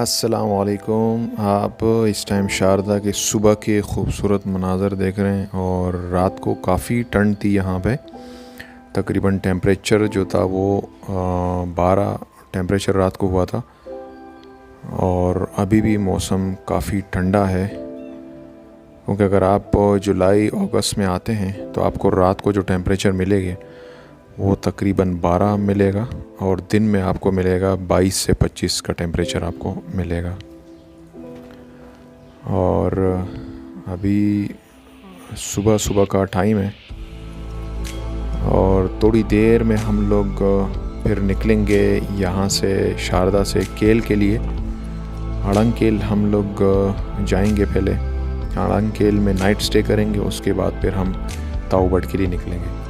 अस्सलामुअलैकुम। आप इस टाइम शारदा के सुबह के ख़ूबसूरत मनाज़र देख रहे हैं और रात को काफ़ी ठंड थी यहाँ पे। तकरीबन टेम्परेचर जो था वो 12 टेम्परेचर रात को हुआ था और अभी भी मौसम काफ़ी ठंडा है, क्योंकि अगर आप जुलाई अगस्त में आते हैं तो आपको रात को जो टेम्परेचर मिलेगी वो तकरीबन 12 मिलेगा और दिन में आपको मिलेगा 22 से 25 का टेम्परेचर आपको मिलेगा। और अभी सुबह सुबह का टाइम है और थोड़ी देर में हम लोग फिर निकलेंगे यहाँ से शारदा से केल के लिए। अड़ंग केल हम लोग जाएंगे। पहले अड़ंग केल में नाइट स्टे करेंगे, उसके बाद फिर हम ताऊबड़ के लिए निकलेंगे।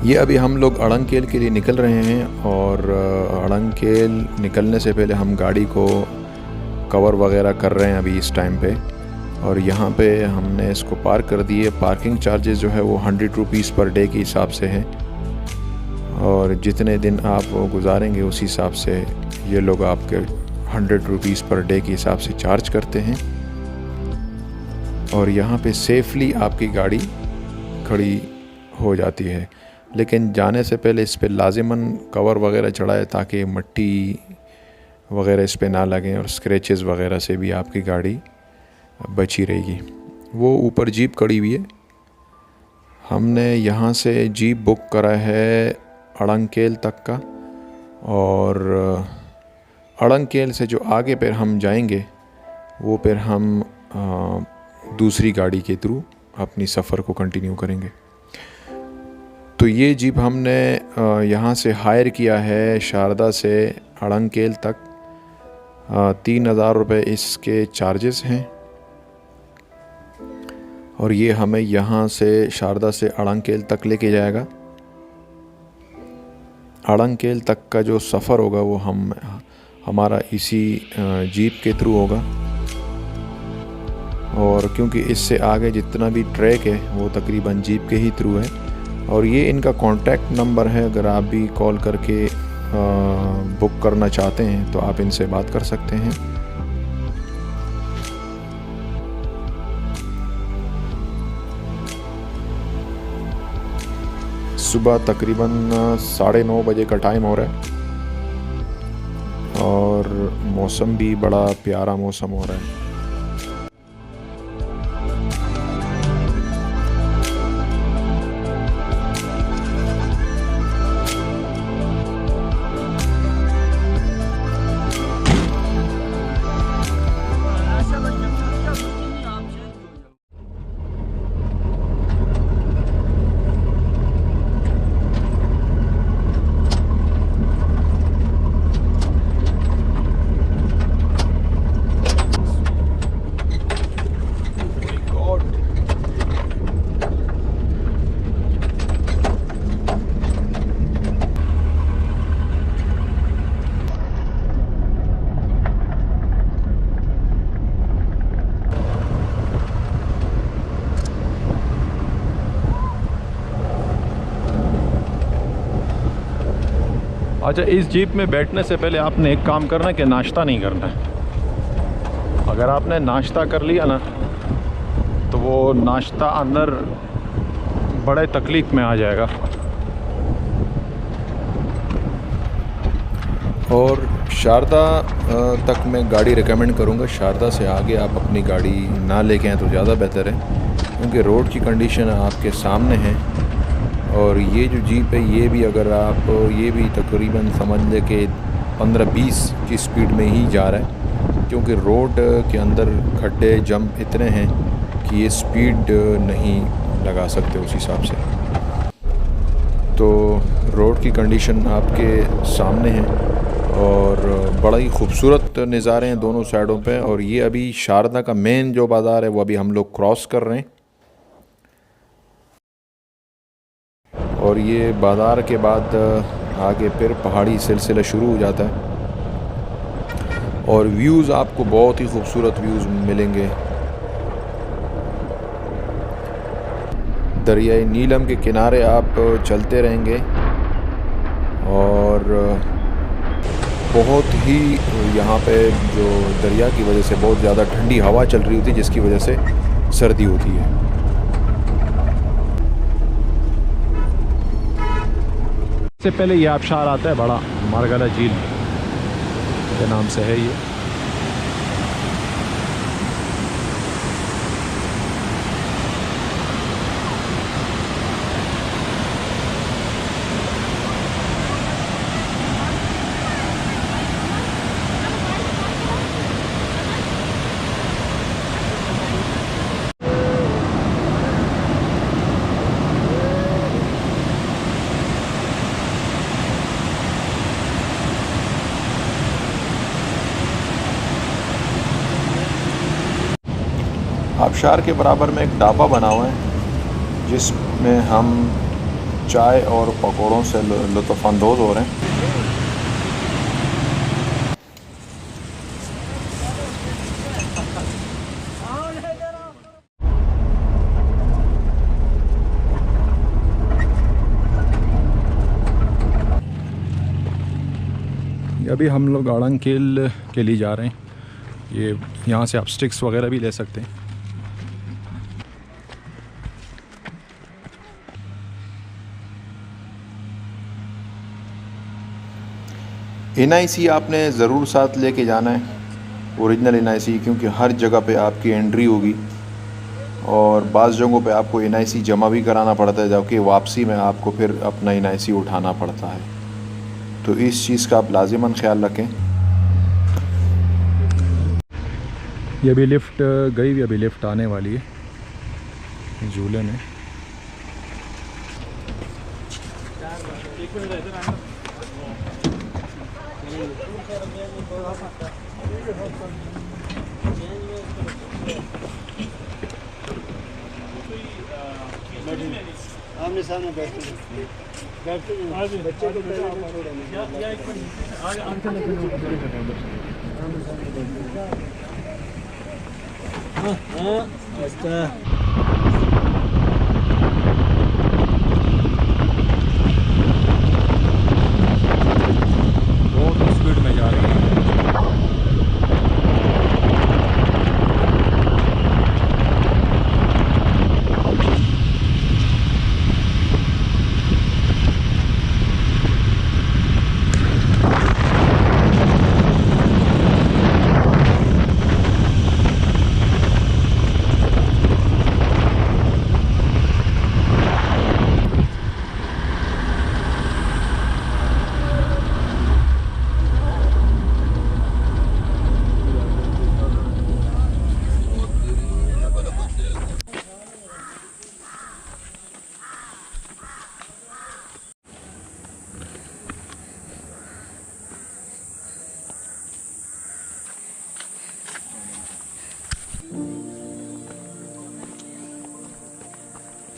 ये अभी हम लोग अड़ंग केल के लिए निकल रहे हैं और अड़ंग केल निकलने से पहले हम गाड़ी को कवर वगैरह कर रहे हैं अभी इस टाइम पे। और यहाँ पे हमने इसको पार्क कर दिए। पार्किंग चार्जेस जो है वो 100 रुपीज़ पर डे के हिसाब से है और जितने दिन आप गुजारेंगे उस हिसाब से ये लोग आपके 100 रुपीज़ पर डे के हिसाब से चार्ज करते हैं। और यहाँ पे सेफली आपकी गाड़ी खड़ी हो जाती है, लेकिन जाने से पहले इस पे लाजिमन कवर वगैरह चढ़ाए ताकि मिट्टी वगैरह इस पे ना लगें और स्क्रैचेस वगैरह से भी आपकी गाड़ी बची रहेगी। वो ऊपर जीप खड़ी हुई है। हमने यहाँ से जीप बुक करा है अड़ंग केल तक का, और अड़ंग केल से जो आगे फिर हम जाएंगे वो फिर हम दूसरी गाड़ी के थ्रू अपनी सफ़र को कंटिन्यू करेंगे। तो ये जीप हमने यहाँ से हायर किया है शारदा से अड़ंग केल तक। 3000 रुपये इसके चार्जेस हैं और ये हमें यहाँ से शारदा से अड़ंग केल तक लेके जाएगा। अड़ंग केल तक का जो सफ़र होगा वो हमारा इसी जीप के थ्रू होगा। और क्योंकि इससे आगे जितना भी ट्रैक है वो तकरीबन जीप के ही थ्रू है। और ये इनका कॉन्टैक्ट नंबर है, अगर आप भी कॉल करके बुक करना चाहते हैं तो आप इनसे बात कर सकते हैं। सुबह तकरीबन 9:30 बजे का टाइम हो रहा है और मौसम भी बड़ा प्यारा मौसम हो रहा है। अच्छा, इस जीप में बैठने से पहले आपने एक काम करना है कि नाश्ता नहीं करना है। अगर आपने नाश्ता कर लिया ना तो वो नाश्ता अंदर बड़े तकलीफ़ में आ जाएगा। और शारदा तक मैं गाड़ी रिकमेंड करूँगा। शारदा से आगे आप अपनी गाड़ी ना लेके आएँ तो ज़्यादा बेहतर है, क्योंकि रोड की कंडीशन आपके सामने है। और ये जो जीप है ये भी अगर आप ये भी तकरीबन समझ लें कि 15-20 की स्पीड में ही जा रहा है, क्योंकि रोड के अंदर खड्डे जंप इतने हैं कि ये स्पीड नहीं लगा सकते उस हिसाब से। तो रोड की कंडीशन आपके सामने है और बड़ा ही खूबसूरत नज़ारे हैं दोनों साइडों पे। और ये अभी शारदा का मेन जो बाज़ार है वो अभी हम लोग क्रॉस कर रहे हैं और ये बाज़ार के बाद आगे फिर पहाड़ी सिलसिला शुरू हो जाता है और व्यूज़ आपको बहुत ही खूबसूरत व्यूज़ मिलेंगे। दरियाई नीलम के किनारे आप चलते रहेंगे और बहुत ही यहाँ पे जो दरिया की वजह से बहुत ज़्यादा ठंडी हवा चल रही होती है, जिसकी वजह से सर्दी होती है। इससे पहले ये आबशार आता है बड़ा मारगला झील के नाम से है ये। आबशार के बराबर में एक ढाबा बना हुआ है, जिसमें हम चाय और पकौड़ों से लुत्फ़अंदोज़ हो रहे हैं। अभी हम लोग अड़ंगकेल के लिए जा रहे हैं। ये यहाँ से आप स्टिक्स वगैरह भी ले सकते हैं। NIC आपने ज़रूर साथ लेके जाना है, ओरिजिनल NIC, क्योंकि हर जगह पे आपकी एंट्री होगी और बाज़ जगहों पे आपको NIC जमा भी कराना पड़ता है, जबकि वापसी में आपको फिर अपना NIC उठाना पड़ता है। तो इस चीज़ का आप लाज़िमन ख्याल रखें। ये अभी लिफ्ट गई हुई, अभी लिफ्ट आने वाली है झूले में। आमने सामने बैठते बच्चे को बहुत स्पीड में जा रही है।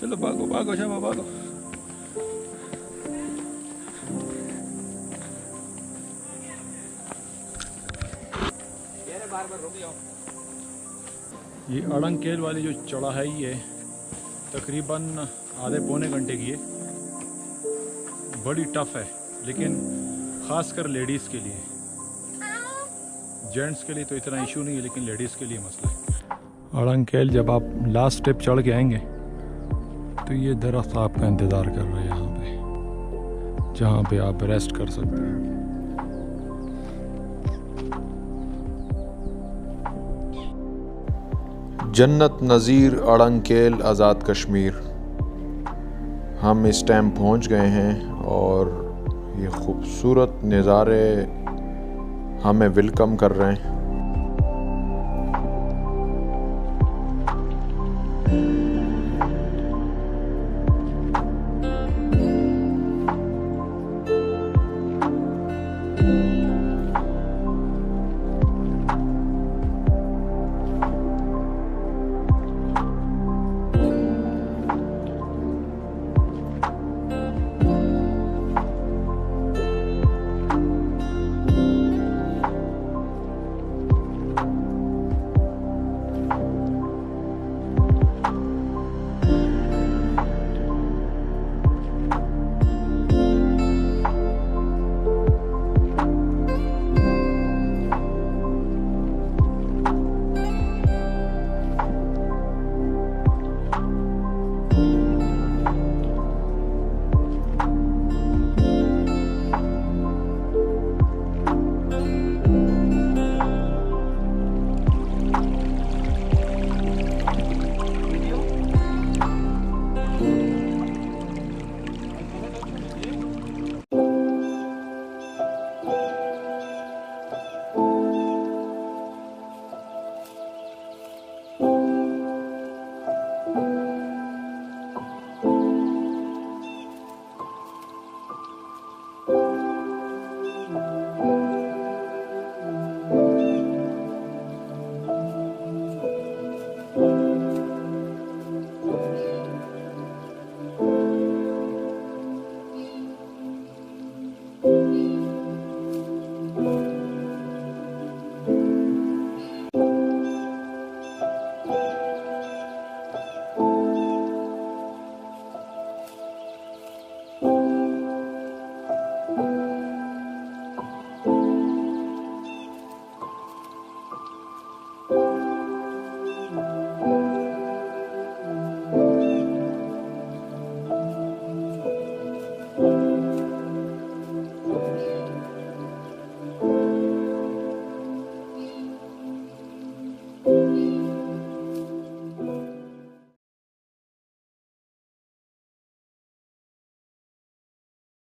चलो भागो भागो शाबा भागो। ये अड़ंगकेल वाली जो चढ़ाई है तकरीबन आधे पौने घंटे की है। बड़ी टफ है, लेकिन ख़ासकर लेडीज़ के लिए। जेंट्स के लिए तो इतना इशू नहीं है, लेकिन लेडीज़ के लिए मसला है। अड़ंगकेल जब आप लास्ट स्टेप चढ़ के आएंगे तो ये दरख्त आपका इंतज़ार कर रहे हैं यहाँ पे, जहाँ पे आप रेस्ट कर सकते हैं। जन्नत नज़ीर अड़ंगकेल आज़ाद कश्मीर। हम इस टाइम पहुँच गए हैं और ये खूबसूरत नज़ारे हमें वेलकम कर रहे हैं।